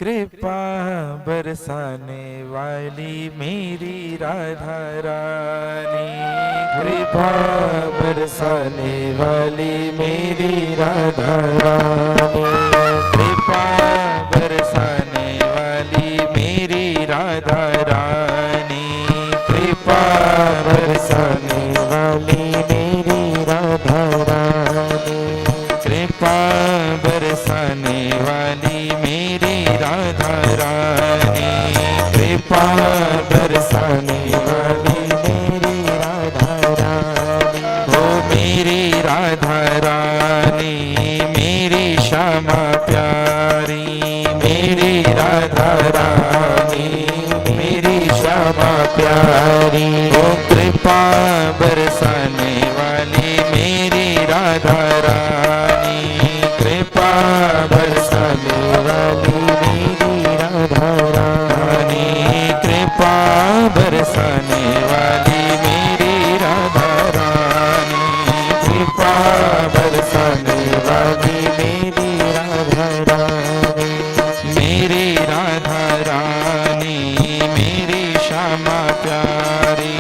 कृपा बरसाने वाली मेरी राधा रानी, कृपा बरसाने वाली मेरी राधा रानी, कृपा बरसाने वाली मेरी राधा रानी, कृपा बरसाने वाली मेरी राधा रानी, कृपा बरसाने वाली मेरी राधा रानी, कृपा बरसाने वाली मेरी राधा रानी। ओ मेरी राधा रानी मेरी श्यामा प्यारी, मेरी राधा रानी मेरी श्यामा प्यारी। ओ कृपा बरसाने वाली मेरी राधा रानी, कृपा बरसाने वाली मेरी राधा रानी, कृपा बरसाने वाली मेरी राधा रानी, कृपा बरसाने वाली मेरी राधा रानी। मेरी राधा रानी मेरी श्यामा प्यारी,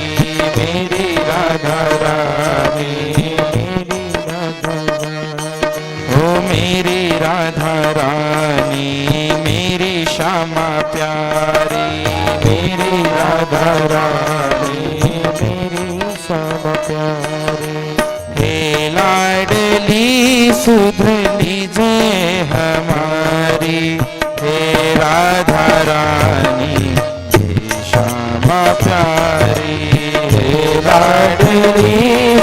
मेरी राधा रानी मेरी राधा रानी। ओ मेरी राधा रानी मेरी श्यामा प्यारी, मेरी राधा रानी मेरी श्यामा प्यारी। हे लाडली सुध लीजे हमारी, हे राधा रानी हे श्यामा प्यारी, हे लाडली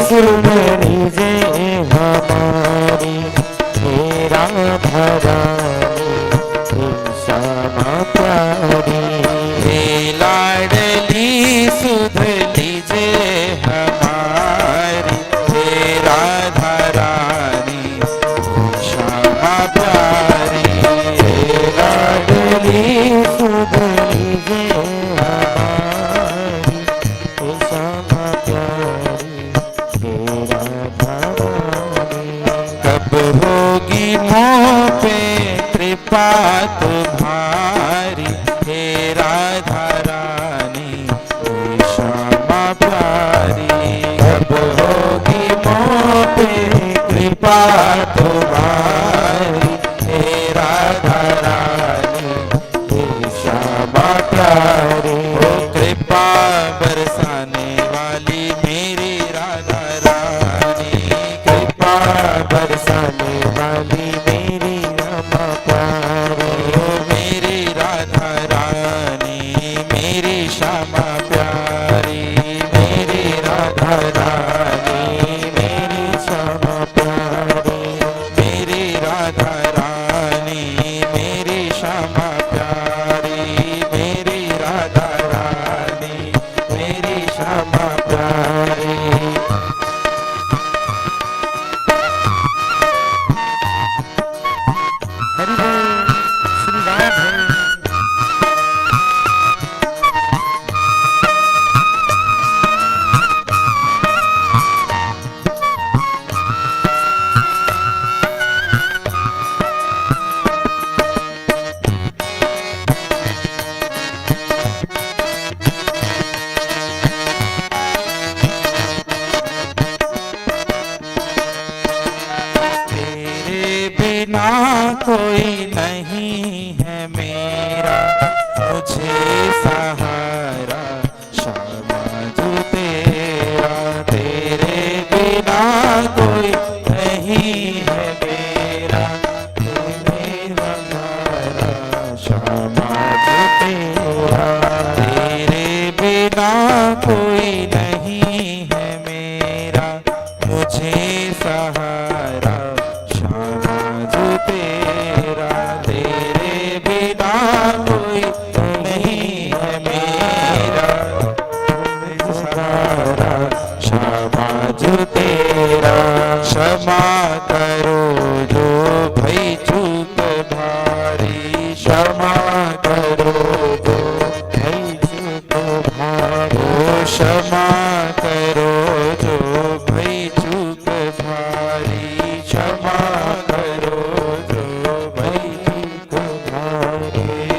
सुध लीजे हमारी, हे राधा रानी हे श्यामा प्यारी। हे लाडली सुध लीजे हमारी, हे राधा रानी हे श्यामा प्यारी, हे लाडली सुध लीजे हमारी, हे श्यामा प्यारी, हे राधा रानी। कब होगी मोह पे कृपा तुम्हारी, हे राधा रानी हे श्यामा प्यारी। कब होगी मोह पे कृपा तुम्हारी, हे राधा रानी हे श्यामा प्यारी। ओ कृपा बरसाने वाली मेरी राधा रानी, कृपा बरसाने वाली मेरी रामा प्यारी। ओ मेरी राधा रानी मेरी श्यामा प्यारी, मेरी राधा रानी मेरी श्यामा प्यारी, मेरी राधा रानी मेरी श्यामा प्यारी, मेरी राधा रानी मेरी श्यामा प्यारी। हरि बोल श्री राधे। तेरे बिना कोई नहीं है मेरा, मुझे सहारा श्यामा जो तेरा। तेरे बिना कोई नहीं है मेरा, तेरे सहारा श्यामा जो तेरा। तेरे बिना कोई नहीं है मेरा, मुझे सहारा श्यामा जो तेरा। तेरे बिना कोई नहीं है मेरा, सहारा श्यामा जो तेरा। क्षमा करो जो भई चूक भारी, क्षमा करो जो भई चूक भारी। क्षमा करो जो भई चूक भारी, क्षमा करो जो भई चूक भारी।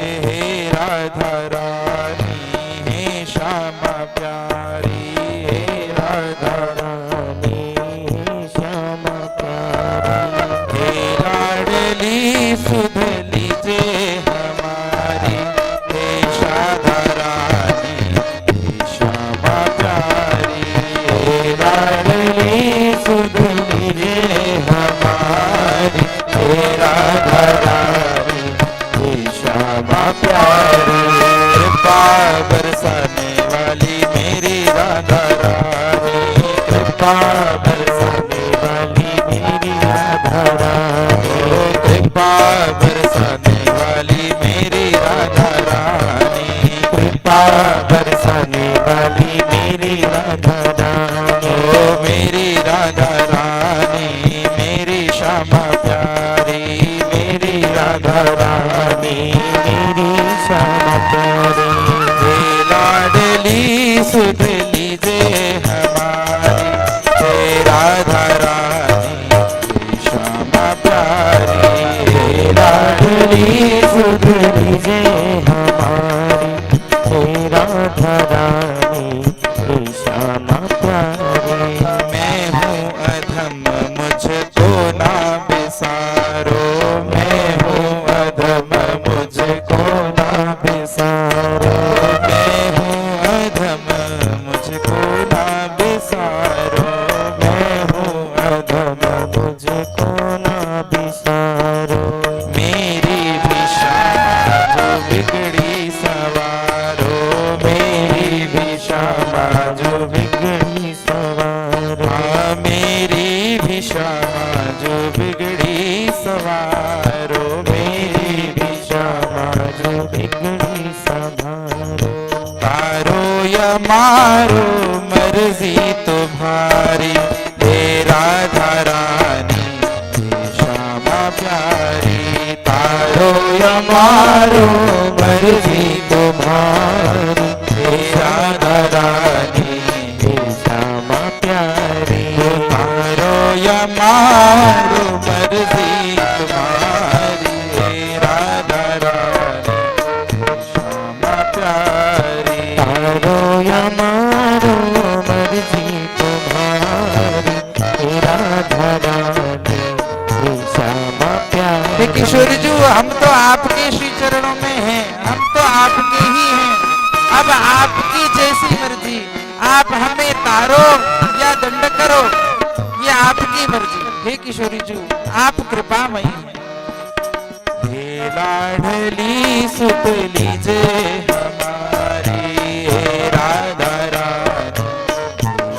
क्षमा जो बिगड़ी सवारो, मेरी भी क्षमा जो बिगड़ी संभारो। तारो या मारो मर्जी तुम्हारी, हे राधा रानी हे श्यामा प्यारी। तारो या मारो मर्जी तुम्हारी, हे राधा रानी हे श्यामा प्यारी। तारो या मारो मर्जी तुम्हारी, हे राधा रानी हे श्यामा प्यारी। तारो या मारो मर्जी तुम्हारी, हे राधा रानी हे श्यामा प्यारी। किशोरी जी, हम तो आपके श्री चरणों में हैं, हम तो आपके ही हैं। अब आपकी जैसी मर्जी, आप हमें तारो या दंड करो, ये आपकी मर्जी। हे किशोरी जी, आप कृपामयी हैं। हे लाडली सुत लीजे हमारी, हे राधा रानी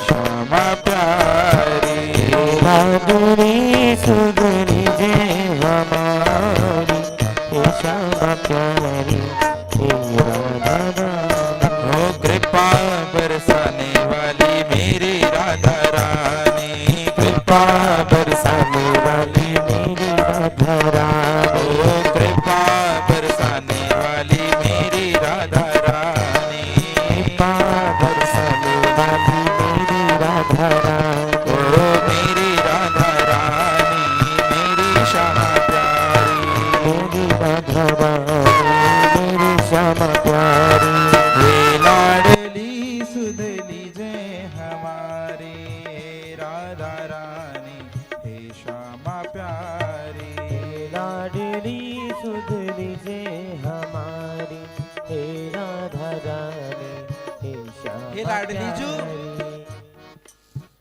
श्यामा प्यारी। लाडली सुध लीजे हमारी, हे श्यामा प्यारी हे राधा रानी। हो कृपा बरसाने वाली मेरी राधा रानी, कृपा बरसाने वाली मेरी राधा रानी। हो कृपा बरसाने वाली मेरी राधा रानी। कृपा बरसाने वाली मेरी राधा रानी। ओ मेरी राधा रानी मेरी श्यामा प्यारी, मेरी राधा रानी मेरी श्यामा प्यारी। हे लाडली सुध लीजे हमारी, हे राधा रानी हे श्यामा प्यारी। लाडली सुध लीजे हमारी, हे राधा रानी हे श्यामा हे लाडली जू। प्यारी।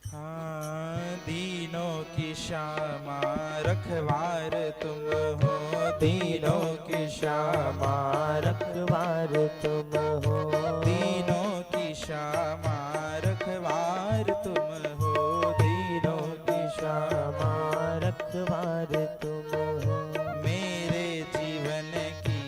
हाँ, दीनों की श्यामा रखवार तुम हो, दीनों की श्यामा रखवार तुम हो। दीनों की श्यामा रखवार तुम हो, दीनों की श्यामा रखवार तुम हो। मेरे जीवन की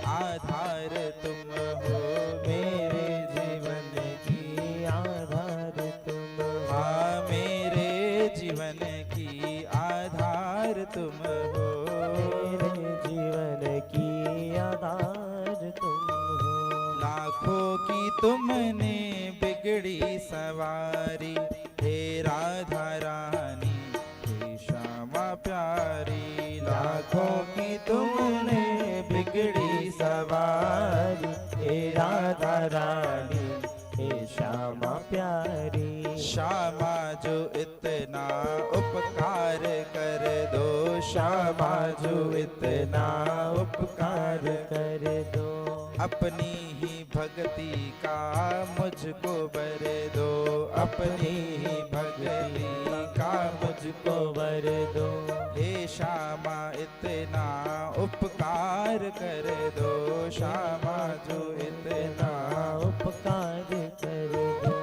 आधार तुम हो, मेरे जीवन की आधार तुम हो। हाँ मेरे जीवन की आधार तुम हो। मेरे जीवन की आधार तुम हो। लाखों की तुमने बिगड़ी सवारी, हे राधा रानी हे श्यामा प्यारी। लाखों की तुमने बिगड़ी सवारी, हे राधा रानी हे श्यामा प्यारी। श्यामा जो इतना उपकार कर दो, श्यामा जो इतना उपकार कर दो। अपनी ही भक्ति का मुझको बर दो, अपनी ही भक्ति का मुझको वर दो। हे श्यामा इतना उपकार कर दो, श्यामा जो इतना उपकार कर दो।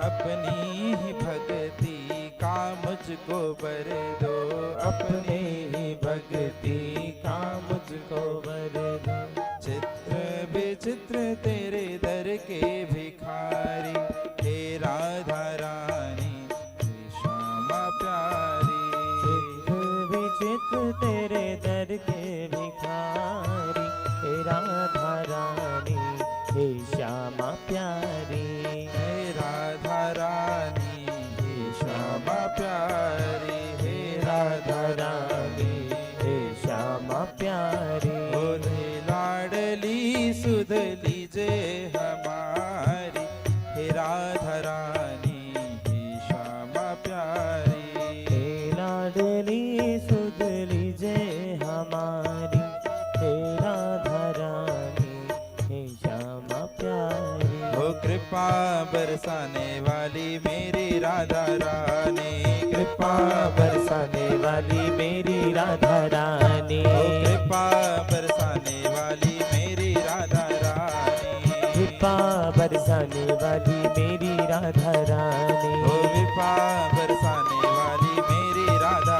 अपनी ही भक्ति का मुझको बर दो, अपनी ही भक्ति का मुझको बर दो। चित्र विचित्र तेरे दर के भिखारी, हे राधा रानी हे श्यामा प्यारी। विचित्र तेरे दर के भिखारी, हे राधा रानी हे श्यामा प्यारी। हे राधा रानी हे श्यामा प्यारी, हे राधा रानी हे श्यामा प्यारी। बोले लाडली सुध लीजे हमारी, हे राधा रानी हे श्यामा प्यारी। हे लाडली सुध लीजे हमारी, हे राधा रानी हे श्यामा प्यारी। हो कृपा बरसाने वाली मेरी राधा रानी, कृपा बरसाने वाली मेरी राधा रानी। हो कृपा बरसाने वाली मेरी राधा रानी। कृपा बरसाने वाली मेरी राधा रानी। हो कृपा बरसाने वाली मेरी राधा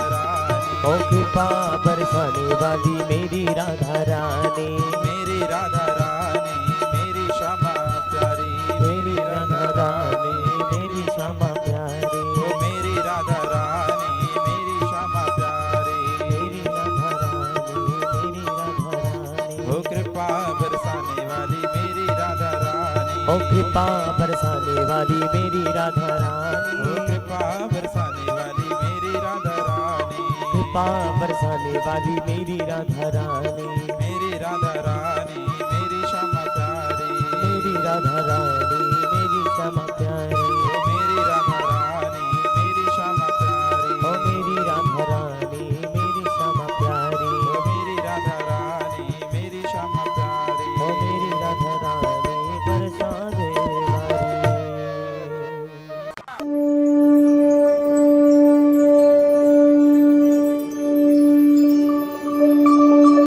ओ कृपा बरसाने वाली मेरी राधा रानी, मेरी राधा रानी मेरी श्यामा प्यारी, मेरी राधा रानी मेरी श्यामा प्यारी, ओ मेरी राधा रानी मेरी श्यामा प्यारी, मेरी राधा रानी मेरी राधा रानी, ओ कृपा बरसाने वाली मेरी राधा रानी, ओ कृपा बरसाने वाली मेरी राधा रानी, ओ कृपा बरसाने वाली मेरी राधा रानी, कृपा बरसाने वाली मेरी राधा रानी, मेरी राधा रानी मेरी श्यामा प्यारी, मेरी राधा रानी मेरी श्यामा